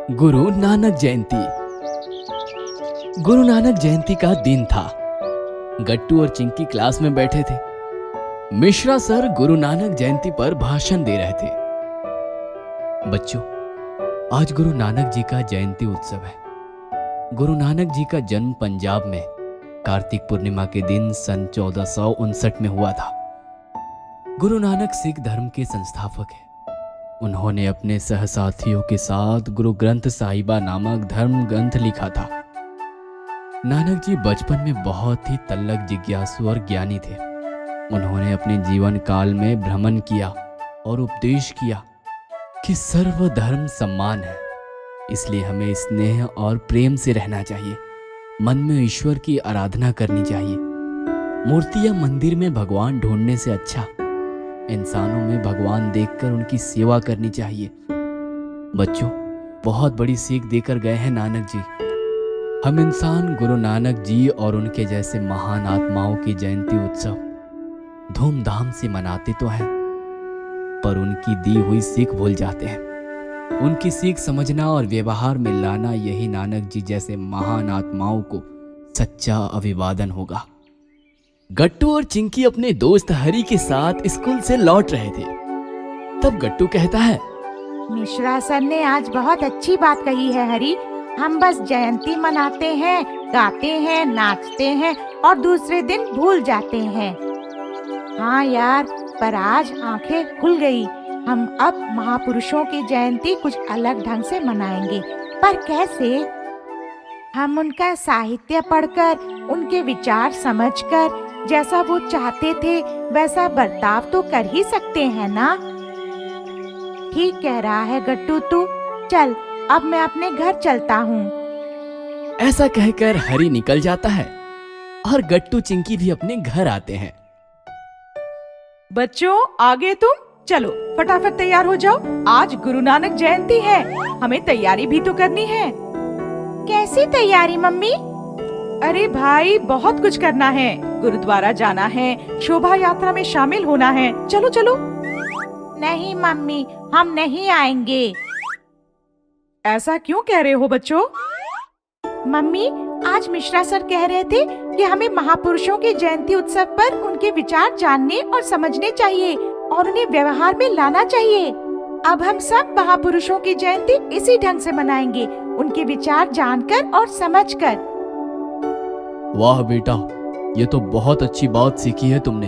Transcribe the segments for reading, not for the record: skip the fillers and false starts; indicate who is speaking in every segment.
Speaker 1: गुरु नानक जयंती। गुरु नानक जयंती का दिन था। गट्टू और चिंकी क्लास में बैठे थे। मिश्रा सर गुरु नानक जयंती पर भाषण दे रहे थे। बच्चों, आज गुरु नानक जी का जयंती उत्सव है। गुरु नानक जी का जन्म पंजाब में कार्तिक पूर्णिमा के दिन सन 1459 में हुआ था। गुरु नानक सिख धर्म के संस्थापक हैं। उन्होंने अपने सहसाथियों के साथ गुरु ग्रंथ साहिबा नामक धर्म ग्रंथ लिखा था। नानक जी बचपन में बहुत ही तल्लक जिज्ञासु और ज्ञानी थे। उन्होंने अपने जीवन काल में भ्रमण किया और उपदेश किया कि सर्व धर्म सम्मान है, इसलिए हमें स्नेह और प्रेम से रहना चाहिए। मन में ईश्वर की आराधना करनी चाहिए। मूर्ति या मंदिर में भगवान ढूंढने से अच्छा इंसानों में भगवान देखकर उनकी सेवा करनी चाहिए। बच्चों, बहुत बड़ी सीख देकर गए हैं नानक जी। हम इंसान गुरु नानक जी और उनके जैसे महान आत्माओं की जयंती उत्सव धूमधाम से मनाते तो हैं, पर उनकी दी हुई सीख भूल जाते हैं। उनकी सीख समझना और व्यवहार में लाना, यही नानक जी जैसे महान आत्माओं को सच्चा अभिवादन होगा। गट्टू और चिंकी अपने दोस्त हरी के साथ स्कूल से लौट रहे थे। तब गट्टू कहता है,
Speaker 2: मिश्रा सर ने आज बहुत अच्छी बात कही है हरी। हम बस जयंती मनाते हैं, गाते हैं, नाचते हैं और दूसरे दिन भूल जाते हैं। हाँ यार, पर आज आंखें खुल गई। हम अब महापुरुषों की जयंती कुछ अलग ढंग से मनाएंगे। पर कैसे? हम उनका साहित्य पढ़कर, उनके विचार समझकर, जैसा वो चाहते थे वैसा बर्ताव तो कर ही सकते हैं ना। ठीक कह रहा है गट्टू तू। चल, अब मैं अपने घर चलता हूँ।
Speaker 1: ऐसा कहकर हरी निकल जाता है और गट्टू चिंकी भी अपने घर आते हैं।
Speaker 3: बच्चों, आगे तुम चलो, फटाफट तैयार हो जाओ। आज गुरु नानक जयंती है, हमें तैयारी भी तो करनी है।
Speaker 2: कैसी तैयारी मम्मी?
Speaker 3: अरे भाई, बहुत कुछ करना है। गुरुद्वारा जाना है, शोभा यात्रा में शामिल होना है। चलो चलो।
Speaker 2: नहीं मम्मी, हम नहीं आएंगे।
Speaker 3: ऐसा क्यों कह रहे हो बच्चों?
Speaker 2: मम्मी, आज मिश्रा सर कह रहे थे कि हमें महापुरुषों के जयंती उत्सव पर उनके विचार जानने और समझने चाहिए और उन्हें व्यवहार में लाना चाहिए। अब हम सब महापुरुषों की जयंती इसी ढंग से मनाएंगे, उनके विचार जानकर और समझकर।
Speaker 1: वाह बेटा, ये तो बहुत अच्छी बात सीखी है तुमने।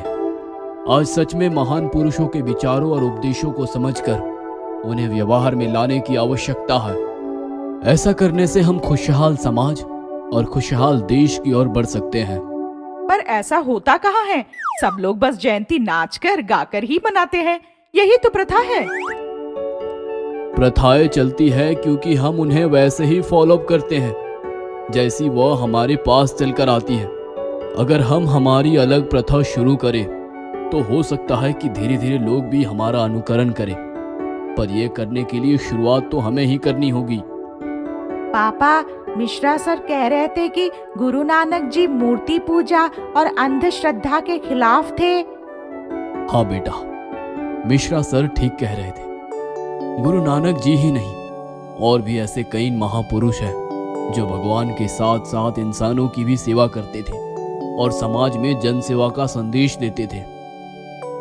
Speaker 1: आज सच में महान पुरुषों के विचारों और उपदेशों को समझकर उन्हें व्यवहार में लाने की आवश्यकता है। ऐसा करने से हम खुशहाल समाज और खुशहाल देश की ओर बढ़ सकते हैं।
Speaker 3: पर ऐसा होता कहाँ है? सब लोग बस जयंती नाचकर गाकर ही मनाते हैं। यही तो प्रथा है।
Speaker 1: प्रथाएं चलती है क्योंकि हम उन्हें वैसे ही फॉलो अप करते हैं जैसी वह हमारे पास चलकर आती है। अगर हम हमारी अलग प्रथा शुरू करें तो हो सकता है कि धीरे धीरे लोग भी हमारा अनुकरण करें, पर यह करने के लिए शुरुआत तो हमें ही करनी होगी।
Speaker 2: पापा, मिश्रा सर कह रहे थे कि गुरु नानक जी मूर्ति पूजा और अंधश्रद्धा के खिलाफ थे।
Speaker 1: हाँ बेटा, मिश्रा सर ठीक कह रहे थे। गुरु नानक जी ही नहीं, और भी ऐसे कई महापुरुष हैं जो भगवान के साथ साथ इंसानों की भी सेवा करते थे और समाज में जन सेवा का संदेश देते थे।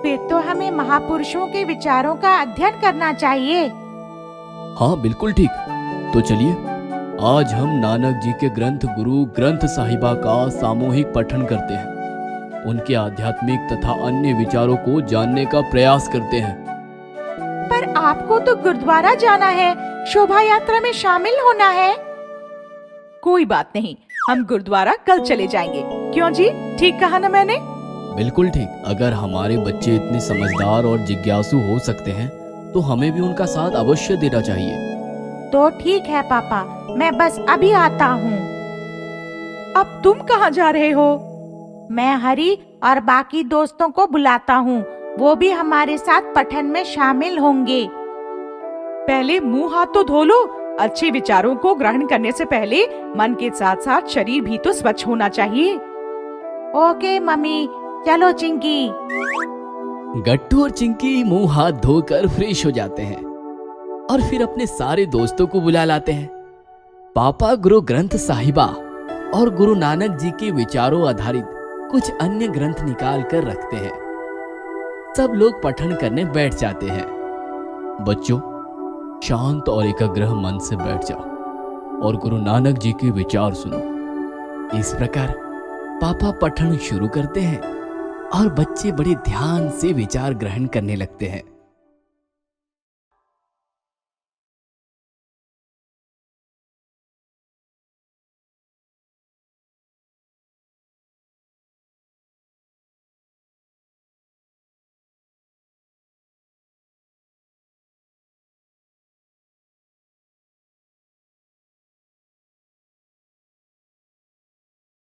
Speaker 2: फिर तो हमें महापुरुषों के विचारों का अध्ययन करना चाहिए।
Speaker 1: हाँ बिल्कुल ठीक। तो चलिए, आज हम नानक जी के ग्रंथ गुरु ग्रंथ साहिबा का सामूहिक पठन करते हैं। उनके आध्यात्मिक तथा अन्य विचारों को जानने का प्रयास करते हैं।
Speaker 2: पर आपको तो गुरुद्वारा जाना है, शोभा यात्रा में शामिल होना है।
Speaker 3: कोई बात नहीं, हम गुरुद्वारा कल चले जाएंगे। क्यों जी, ठीक कहा ना मैंने?
Speaker 1: बिल्कुल ठीक। अगर हमारे बच्चे इतने समझदार और जिज्ञासु हो सकते हैं तो हमें भी उनका साथ अवश्य देना चाहिए।
Speaker 2: तो ठीक है पापा, मैं बस अभी आता हूँ।
Speaker 3: अब तुम कहाँ जा रहे हो?
Speaker 2: मैं हरी और बाकी दोस्तों को बुलाता हूँ, वो भी हमारे साथ पठन में शामिल होंगे।
Speaker 3: पहले मुंह हाथ तो धो लो। अच्छे विचारों को ग्रहण करने से पहले मन के साथ साथ शरीर भी तो स्वच्छ होना चाहिए।
Speaker 2: ओके मम्मी, चलो चिंकी।
Speaker 1: गट्टू और चिंकी मुंह हाथ धोकर फ्रेश हो जाते हैं। और फिर अपने सारे दोस्तों को बुला लाते हैं। पापा गुरु ग्रंथ साहिबा और गुरु नानक जी के विचारों आधारित कुछ अन्य ग्रंथ निकाल कर रखते हैं। सब लोग पठन करने बैठ जाते हैं। बच्चों, शांत और एकाग्र मन से बैठ जाओ और गुरु नानक जी के विचार सुनो। इस प्रकार पापा पठन शुरू करते हैं और बच्चे बड़े ध्यान से विचार ग्रहण करने लगते हैं।